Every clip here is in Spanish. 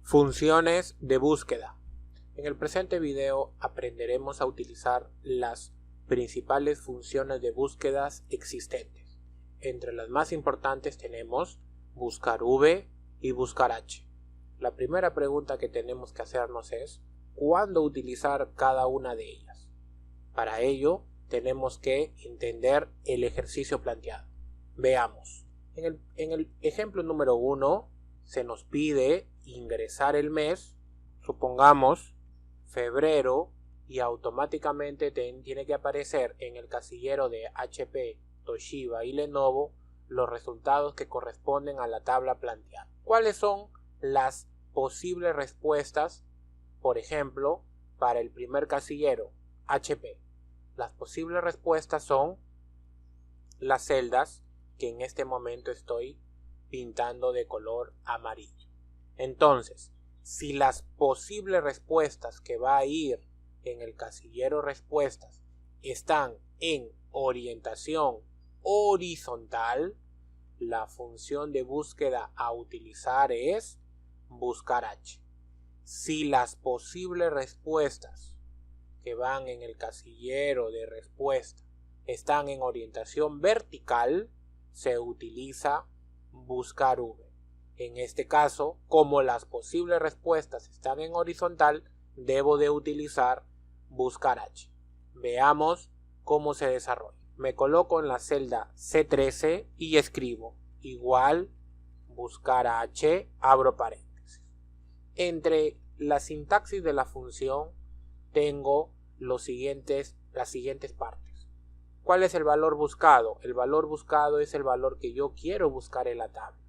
Funciones de búsqueda. En el presente video aprenderemos a utilizar las principales funciones de búsquedas existentes. Entre las más importantes tenemos buscar V y buscar H. La primera pregunta que tenemos que hacernos es ¿cuándo utilizar cada una de ellas? Para ello tenemos que entender el ejercicio planteado. Veamos. En el ejemplo número 1 se nos pide ingresar el mes, supongamos febrero, y automáticamente tiene que aparecer en el casillero de HP, Toshiba y Lenovo los resultados que corresponden a la tabla planteada. ¿Cuáles son las posibles respuestas? Por ejemplo, para el primer casillero, HP. Las posibles respuestas son las celdas que en este momento estoy pintando de color amarillo. Entonces, si las posibles respuestas que va a ir en el casillero respuestas están en orientación horizontal, la función de búsqueda a utilizar es buscar H. Si las posibles respuestas que van en el casillero de respuesta están en orientación vertical, se utiliza buscar V. En este caso, como las posibles respuestas están en horizontal, debo de utilizar buscar H. Veamos cómo se desarrolla. Me coloco en la celda C13 y escribo igual buscar H, abro paréntesis. Entre la sintaxis de la función tengo las siguientes partes. ¿Cuál es el valor buscado? El valor buscado es el valor que yo quiero buscar en la tabla.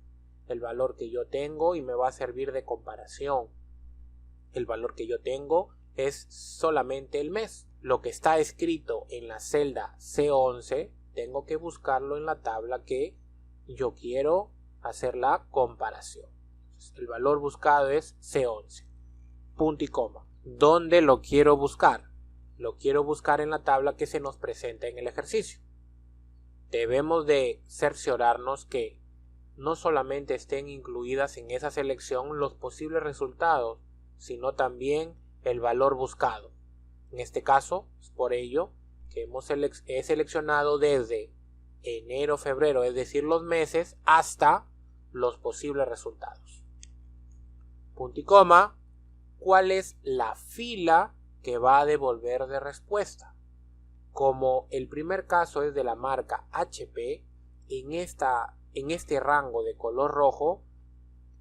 El valor que yo tengo y me va a servir de comparación. El valor que yo tengo es solamente el mes. Lo que está escrito en la celda C11 tengo que buscarlo en la tabla que yo quiero hacer la comparación. El valor buscado es C11. Punto y coma. ¿Dónde lo quiero buscar? Lo quiero buscar en la tabla que se nos presenta en el ejercicio. Debemos de cerciorarnos que no solamente estén incluidas en esa selección los posibles resultados, sino también el valor buscado. En este caso, es por ello que he seleccionado desde enero, febrero, es decir, los meses, hasta los posibles resultados. Punto y coma. ¿Cuál es la fila que va a devolver de respuesta? Como el primer caso es de la marca HP, en este rango de color rojo,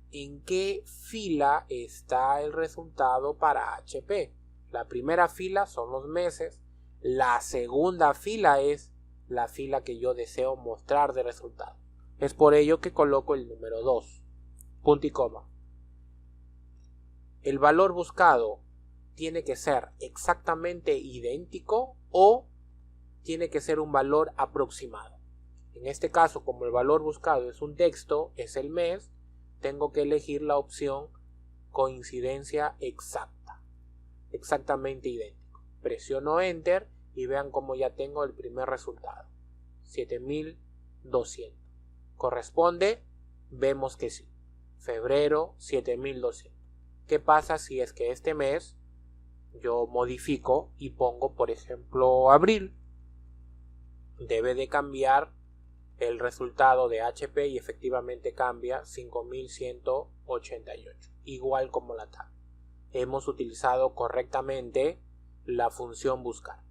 ¿en qué fila está el resultado para HP? La primera fila son los meses, la segunda fila es la fila que yo deseo mostrar de resultado. Es por ello que coloco el número 2. Punto y coma. El valor buscado tiene que ser exactamente idéntico o tiene que ser un valor aproximado. En este caso, como el valor buscado es un texto, es el mes, tengo que elegir la opción coincidencia exacta, exactamente idéntico. Presiono Enter y vean cómo ya tengo el primer resultado, 7200. ¿Corresponde? Vemos que sí. Febrero, 7200. ¿Qué pasa si es que este mes yo modifico y pongo, por ejemplo, abril? Debe de cambiar el resultado de HP y efectivamente cambia 5188, igual como la tabla. Hemos utilizado correctamente la función buscar.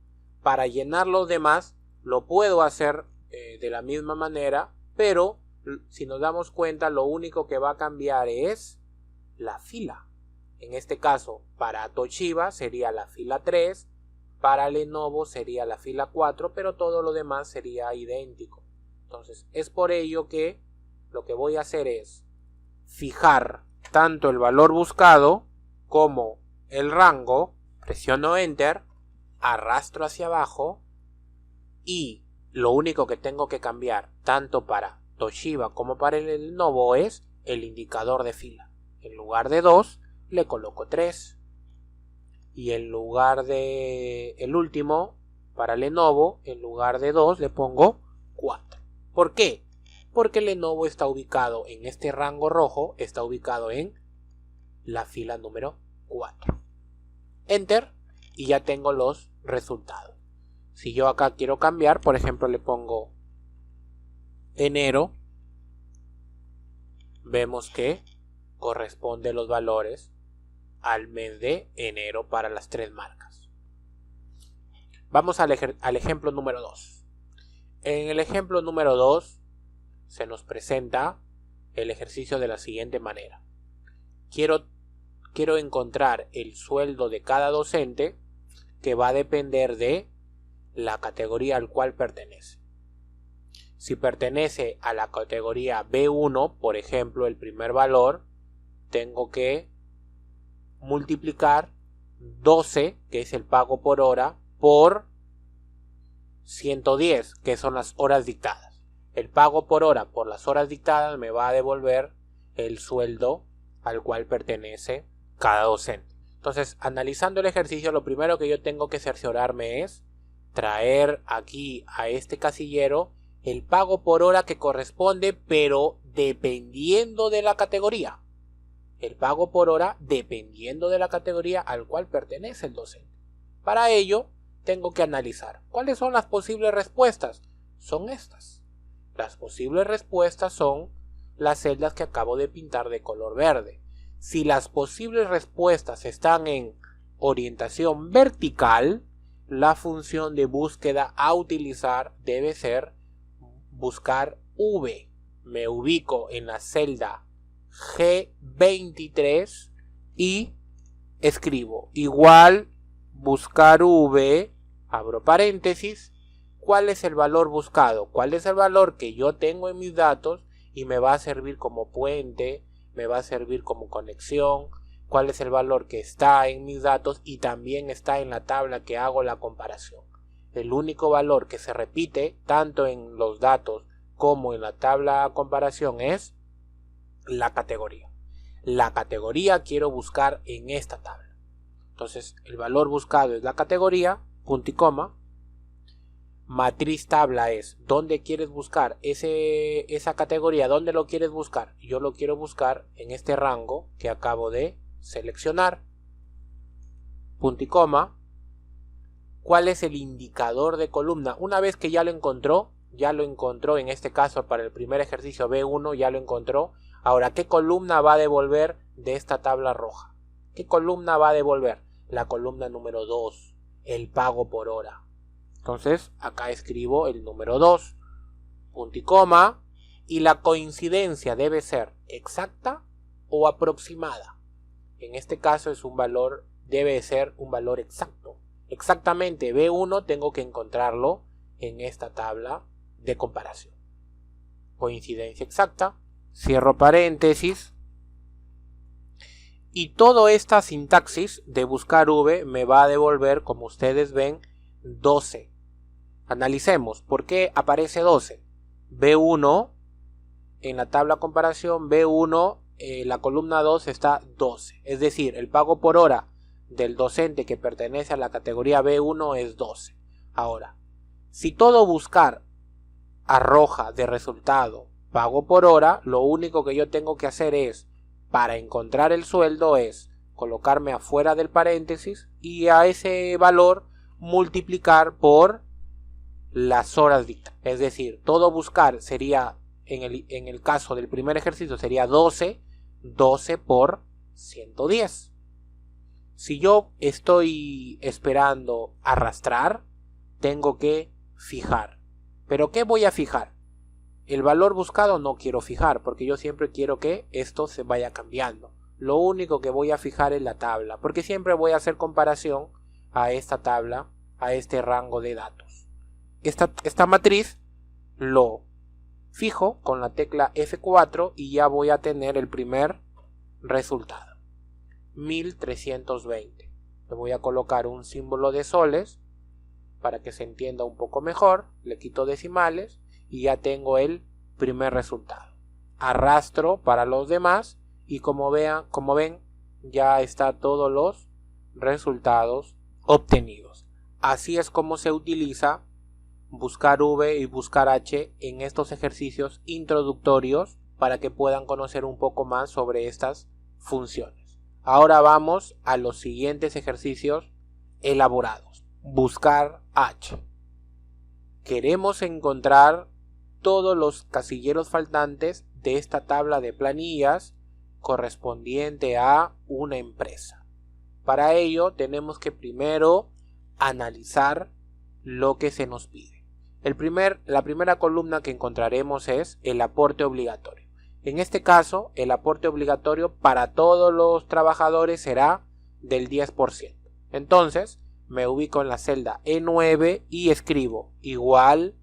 Para llenar los demás lo puedo hacer de la misma manera, pero si nos damos cuenta lo único que va a cambiar es la fila. En este caso para Toshiba sería la fila 3, para Lenovo sería la fila 4, pero todo lo demás sería idéntico. Entonces es por ello que lo que voy a hacer es fijar tanto el valor buscado como el rango, presiono Enter, arrastro hacia abajo y lo único que tengo que cambiar tanto para Toshiba como para el Lenovo es el indicador de fila. En lugar de 2 le coloco 3 y en lugar de el último para Lenovo, en lugar de 2 le pongo 4. ¿Por qué? Porque Lenovo está ubicado en este rango rojo, está ubicado en la fila número 4. Enter y ya tengo los resultados. Si yo acá quiero cambiar, por ejemplo le pongo enero, vemos que corresponde los valores al mes de enero para las 3 marcas. Vamos al ejemplo número 2. En el ejemplo número 2 se nos presenta el ejercicio de la siguiente manera. Quiero encontrar el sueldo de cada docente, que va a depender de la categoría al cual pertenece. Si pertenece a la categoría B1, por ejemplo, el primer valor, tengo que multiplicar 12, que es el pago por hora, por 110, que son las horas dictadas. El pago por hora por las horas dictadas me va a devolver el sueldo al cual pertenece cada docente. Entonces, analizando el ejercicio, lo primero que yo tengo que cerciorarme es traer aquí a este casillero el pago por hora que corresponde, pero dependiendo de la categoría. El pago por hora dependiendo de la categoría al cual pertenece el docente. Para ello, tengo que analizar cuáles son las posibles respuestas. Son estas. Las posibles respuestas son las celdas que acabo de pintar de color verde. Si las posibles respuestas están en orientación vertical, la función de búsqueda a utilizar debe ser buscar V. Me ubico en la celda G23 y escribo igual buscar V, abro paréntesis, ¿cuál es el valor buscado? ¿Cuál es el valor que yo tengo en mis datos y me va a servir como puente, me va a servir como conexión? ¿Cuál es el valor que está en mis datos y también está en la tabla que hago la comparación? El único valor que se repite tanto en los datos como en la tabla de comparación es la categoría. La categoría quiero buscar en esta tabla. Entonces el valor buscado es la categoría, punto y coma. Matriz tabla es dónde quieres buscar esa categoría, dónde lo quieres buscar. Yo lo quiero buscar en este rango que acabo de seleccionar. Punto y coma. ¿Cuál es el indicador de columna? Una vez que ya lo encontró en este caso para el primer ejercicio B1, ya lo encontró. Ahora, ¿qué columna va a devolver de esta tabla roja? ¿Qué columna va a devolver? La columna número 2, el pago por hora. Entonces, acá escribo el número 2, punto y coma, y la coincidencia debe ser exacta o aproximada. En este caso debe ser un valor exacto. Exactamente B1 tengo que encontrarlo en esta tabla de comparación. Coincidencia exacta, cierro paréntesis, y toda esta sintaxis de buscar V me va a devolver, como ustedes ven, 12. Analicemos por qué aparece 12. B1 en la tabla de comparación, B1 la columna 2 está 12, es decir, el pago por hora del docente que pertenece a la categoría B1 es 12. Ahora, si todo buscar arroja de resultado pago por hora, lo único que yo tengo que hacer es, para encontrar el sueldo, es colocarme afuera del paréntesis y a ese valor multiplicar por las horas dictadas. Es decir, todo buscar sería, en el caso del primer ejercicio sería 12 por 110. Si yo estoy esperando arrastrar, tengo que fijar. ¿Pero qué voy a fijar? El valor buscado no quiero fijar, porque yo siempre quiero que esto se vaya cambiando. Lo único que voy a fijar es la tabla, porque siempre voy a hacer comparación a esta tabla, a este rango de datos. Esta matriz lo fijo con la tecla F4 y ya voy a tener el primer resultado. 1320. Le voy a colocar un símbolo de soles para que se entienda un poco mejor. Le quito decimales y ya tengo el primer resultado. Arrastro para los demás y como ven, ya está todos los resultados obtenidos. Así es como se utiliza buscar V y buscar H en estos ejercicios introductorios para que puedan conocer un poco más sobre estas funciones. Ahora vamos a los siguientes ejercicios elaborados. Buscar H. Queremos encontrar todos los casilleros faltantes de esta tabla de planillas correspondiente a una empresa. Para ello tenemos que primero analizar lo que se nos pide. La primera columna que encontraremos es el aporte obligatorio. En este caso, el aporte obligatorio para todos los trabajadores será del 10%. Entonces, me ubico en la celda E9 y escribo igual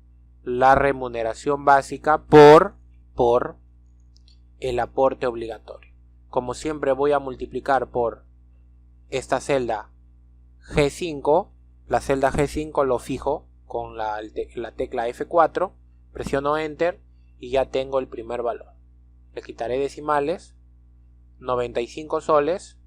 la remuneración básica por el aporte obligatorio. Como siempre voy a multiplicar por esta celda G5, la celda G5 lo fijo con la tecla F4, presiono Enter y ya tengo el primer valor. Le quitaré decimales, 95 soles,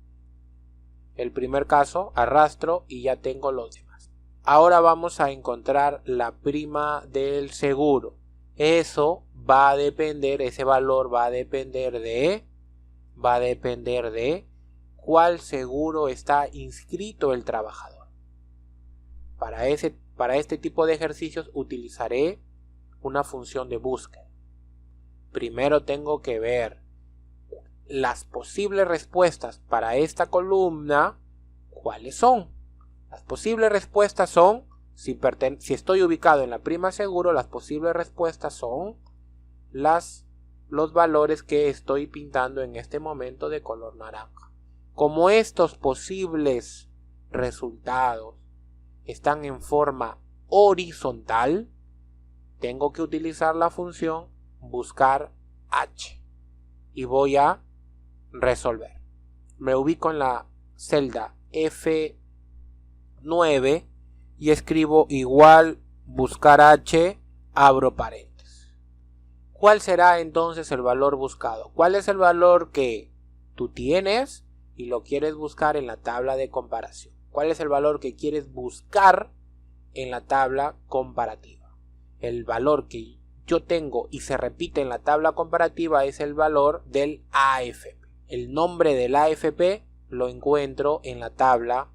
el primer caso, arrastro y ya tengo los demás. Ahora vamos a encontrar la prima del seguro. Eso va a depender, ese valor va a depender de cuál seguro está inscrito el trabajador. Para este tipo de ejercicios utilizaré una función de búsqueda. Primero tengo que ver las posibles respuestas para esta columna. ¿Cuáles son? Las posibles respuestas son, si estoy ubicado en la prima seguro, las posibles respuestas son los valores que estoy pintando en este momento de color naranja. Como estos posibles resultados están en forma horizontal, tengo que utilizar la función buscar H y voy a resolver. Me ubico en la celda F9 y escribo igual buscar H, abro paréntesis. ¿Cuál será entonces el valor buscado? ¿Cuál es el valor que tú tienes y lo quieres buscar en la tabla de comparación? ¿Cuál es el valor que quieres buscar en la tabla comparativa? El valor que yo tengo y se repite en la tabla comparativa es el valor del AFP. El nombre del AFP lo encuentro en la tabla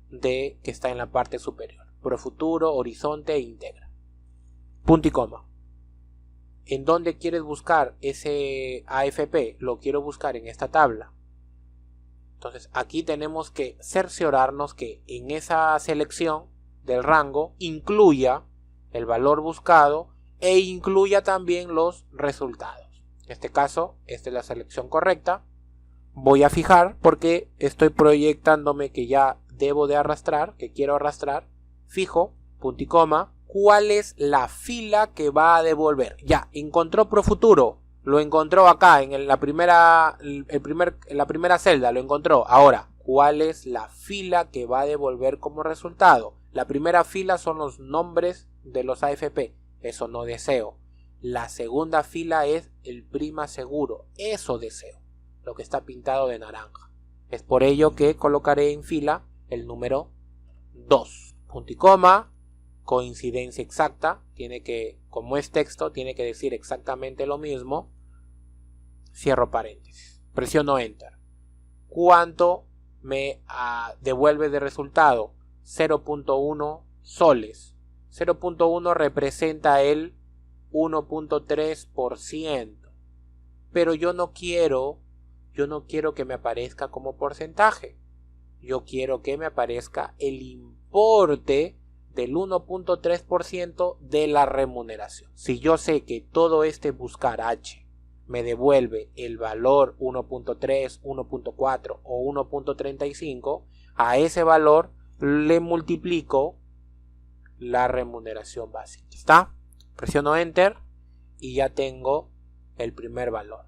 que está en la parte superior. Profuturo, horizonte e integra. Punto y coma. ¿En dónde quieres buscar ese AFP? Lo quiero buscar en esta tabla. Entonces aquí tenemos que cerciorarnos que en esa selección del rango incluya el valor buscado e incluya también los resultados. En este caso, esta es la selección correcta. Voy a fijar porque estoy proyectándome que ya debo de arrastrar, que quiero arrastrar. Fijo, punto y coma. ¿Cuál es la fila que va a devolver? Ya, encontró Profuturo. Lo encontró acá en la primera celda, lo encontró. Ahora, ¿cuál es la fila que va a devolver como resultado? La primera fila son los nombres de los AFP. Eso no deseo. La segunda fila es el prima seguro. Eso deseo. Lo que está pintado de naranja. Es por ello que colocaré en fila el número 2. Punto y coma. Coincidencia exacta. Como es texto, tiene que decir exactamente lo mismo. Cierro paréntesis. Presiono Enter. ¿Cuánto me devuelve de resultado? 0.1 soles. 0.1 representa el 1.3%. Pero yo no quiero que me aparezca como porcentaje. Yo quiero que me aparezca el importe del 1.3% de la remuneración. Si yo sé que todo este buscar H me devuelve el valor 1.3, 1.4 o 1.35, a ese valor le multiplico la remuneración básica. ¿Está? Presiono Enter y ya tengo el primer valor.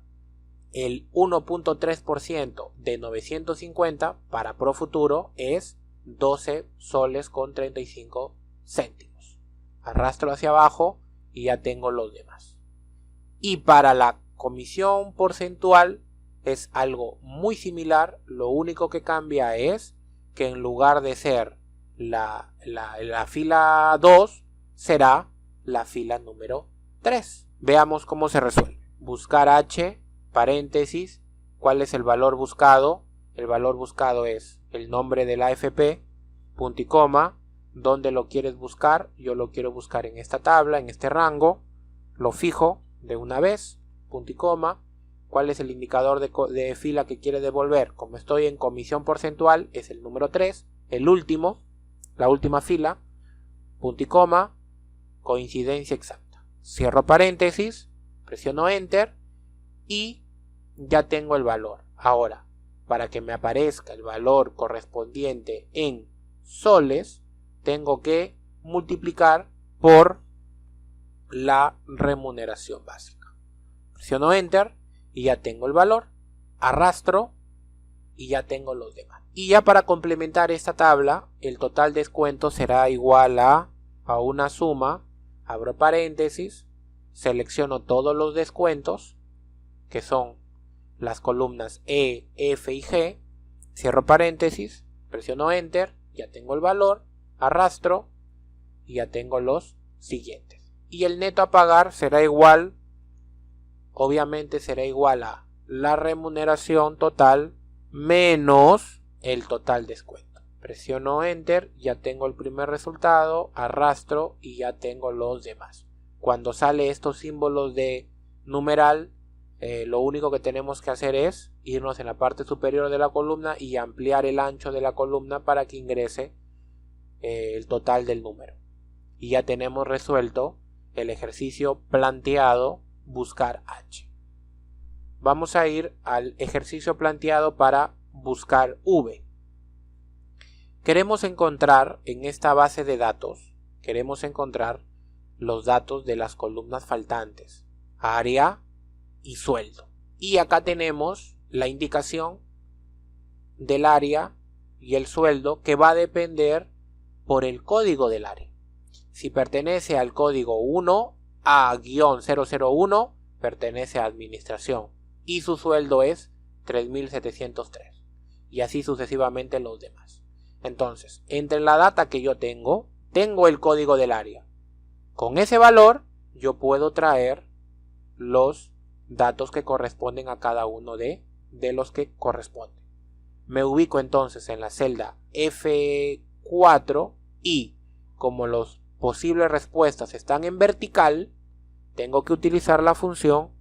El 1.3% de 950 para Profuturo es 12 soles con 35 céntimos. Arrastro hacia abajo y ya tengo los demás. Y para la comisión porcentual es algo muy similar. Lo único que cambia es que en lugar de ser la fila 2 será la fila número 3. Veamos cómo se resuelve. Buscar H, paréntesis, ¿cuál es el valor buscado? el valor buscado es el nombre de la AFP, punto y coma, ¿dónde lo quieres buscar? Yo lo quiero buscar en esta tabla, en este rango, lo fijo de una vez, punto y coma. ¿Cuál es el indicador de fila que quiere devolver? Como estoy en comisión porcentual, es el número 3, el último, la última fila, punto y coma, coincidencia exacta. Cierro paréntesis, presiono Enter y ya tengo el valor. Ahora, para que me aparezca el valor correspondiente en soles, tengo que multiplicar por la remuneración básica. Presiono Enter y ya tengo el valor, arrastro y ya tengo los demás. Y ya para complementar esta tabla, el total descuento será igual a una suma, abro paréntesis, selecciono todos los descuentos, que son las columnas E, F y G, cierro paréntesis, presiono Enter, ya tengo el valor, arrastro y ya tengo los siguientes. Y el neto a pagar será igual, obviamente será igual a la remuneración total menos el total descuento. Presiono Enter, ya tengo el primer resultado, arrastro y ya tengo los demás. Cuando sale estos símbolos de numeral, lo único que tenemos que hacer es irnos en la parte superior de la columna y ampliar el ancho de la columna para que ingrese el total del número. Y ya tenemos resuelto el ejercicio planteado, buscar H. Vamos a ir al ejercicio planteado para buscar V. Queremos encontrar en esta base de datos, queremos encontrar los datos de las columnas faltantes, área y sueldo. Y acá tenemos la indicación del área y el sueldo que va a depender por el código del área. Si pertenece al código 1A-001, pertenece a administración y su sueldo es 3.703 y así sucesivamente los demás. Entonces, entre la data que yo tengo el código del área. Con ese valor yo puedo traer los datos que corresponden a cada uno de los que corresponden. Me ubico entonces en la celda F4 y como las posibles respuestas están en vertical, tengo que utilizar la función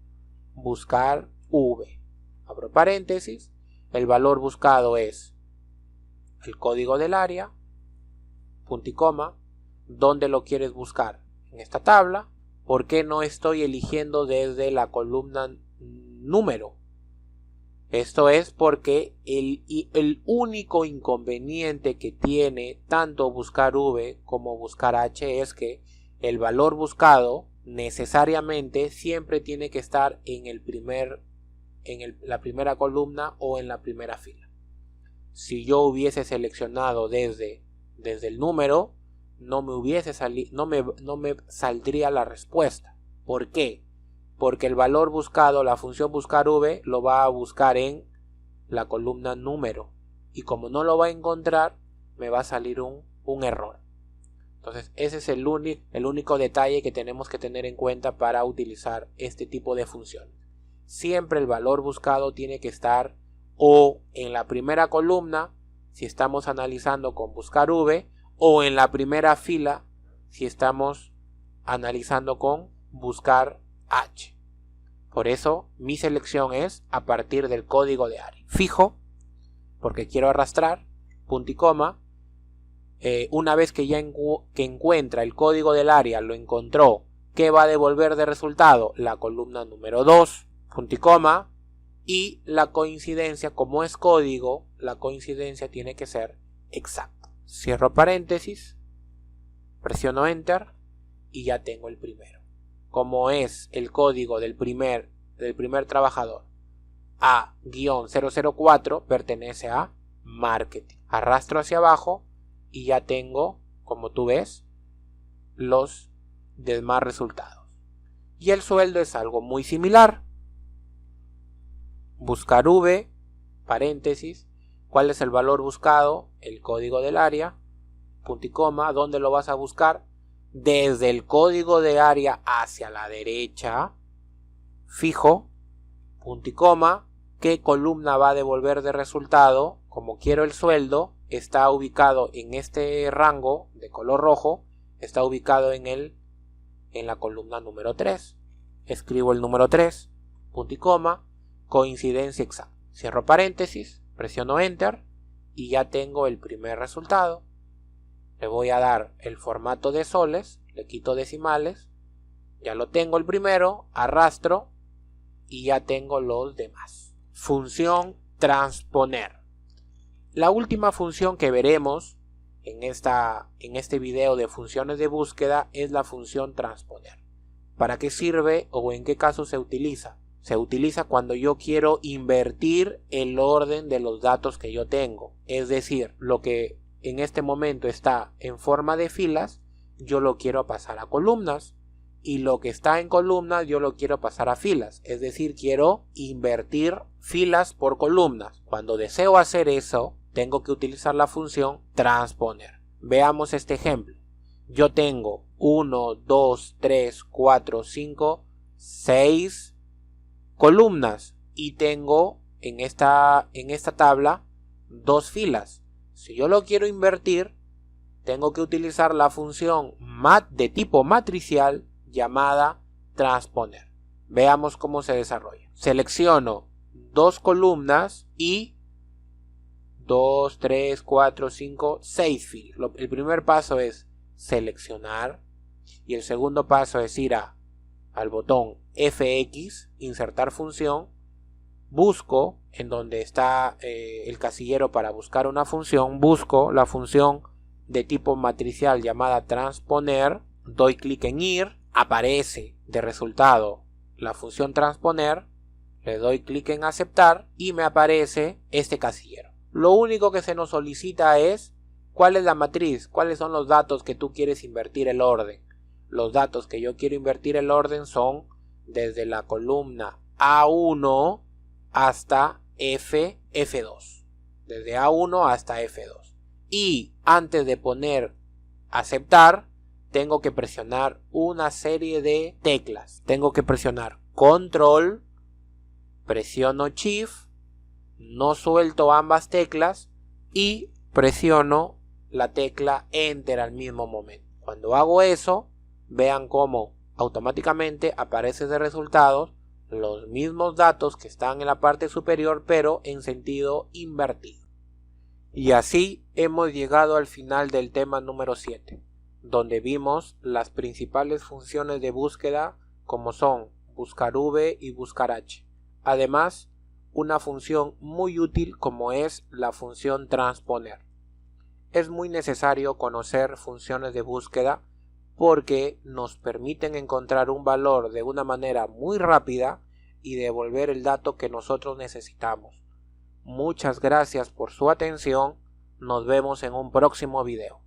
buscar V. Abro paréntesis, el valor buscado es el código del área, punto y coma, ¿dónde lo quieres buscar? En esta tabla. ¿Por qué no estoy eligiendo desde la columna número? Esto es porque el único inconveniente que tiene tanto buscar V como buscar H es que el valor buscado necesariamente siempre tiene que estar en la primera columna o en la primera fila. Si yo hubiese seleccionado desde el número, no me saldría la respuesta. ¿Por qué? Porque el valor buscado, la función buscar V, lo va a buscar en la columna número. Y como no lo va a encontrar, me va a salir un error. Entonces ese es el único detalle que tenemos que tener en cuenta para utilizar este tipo de funciones. Siempre el valor buscado tiene que estar o en la primera columna, si estamos analizando con buscar V, o en la primera fila si estamos analizando con buscar H. Por eso mi selección es a partir del código de área. Fijo, porque quiero arrastrar, punto y coma. Una vez que ya que encuentra el código del área, lo encontró, ¿qué va a devolver de resultado? La columna número 2, punto y coma. Y la coincidencia, como es código, la coincidencia tiene que ser exacta. Cierro paréntesis, presiono Enter y ya tengo el primero. Como es el código del primer trabajador A-004, pertenece a marketing. Arrastro hacia abajo y ya tengo, como tú ves, los demás resultados. Y el sueldo es algo muy similar. Buscar V, paréntesis, ¿cuál es el valor buscado? El código del área, punto y coma. ¿Dónde lo vas a buscar? Desde el código de área hacia la derecha, fijo, punto y coma. qué columna va a devolver de resultado. Como quiero el sueldo, está ubicado en este rango de color rojo, está ubicado en la columna número 3. Escribo el número 3, punto y coma, coincidencia exacta. Cierro paréntesis, presiono Enter y ya tengo el primer resultado. Le voy a dar el formato de soles, le quito decimales, ya lo tengo el primero, arrastro y ya tengo los demás. Función transponer. La última función que veremos en este video de funciones de búsqueda es la función transponer. ¿Para qué sirve o en qué caso se utiliza? Se utiliza cuando yo quiero invertir el orden de los datos que yo tengo. Es decir, lo que en este momento está en forma de filas, yo lo quiero pasar a columnas. Y lo que está en columnas yo lo quiero pasar a filas. Es decir, quiero invertir filas por columnas. Cuando deseo hacer eso, tengo que utilizar la función transponer. Veamos este ejemplo. Yo tengo 1, 2, 3, 4, 5, 6 columnas y tengo en esta tabla 2 filas. Si yo lo quiero invertir, tengo que utilizar la función de tipo matricial llamada transponer. Veamos cómo se desarrolla. Selecciono 2 columnas y 2, 3, 4, 5, 6 filas. El primer paso es seleccionar y el segundo paso es ir al botón FX, insertar función, busco en donde está el casillero para buscar una función, busco la función de tipo matricial llamada transponer, doy clic en ir, aparece de resultado la función transponer, le doy clic en aceptar y me aparece este casillero. Lo único que se nos solicita es cuál es la matriz, cuáles son los datos que tú quieres invertir el orden. Los datos que yo quiero invertir el orden son desde la columna A1 hasta F2. Desde A1 hasta F2. Y antes de poner aceptar, tengo que presionar una serie de teclas. Tengo que presionar Control, presiono Shift, no suelto ambas teclas y presiono la tecla Enter al mismo momento. Cuando hago eso, vean cómo automáticamente aparecen de resultados los mismos datos que están en la parte superior, pero en sentido invertido. Y así hemos llegado al final del tema número 7, donde vimos las principales funciones de búsqueda como son buscar V y buscar H. Además, una función muy útil como es la función transponer. Es muy necesario conocer funciones de búsqueda porque nos permiten encontrar un valor de una manera muy rápida y devolver el dato que nosotros necesitamos. Muchas gracias por su atención. Nos vemos en un próximo video.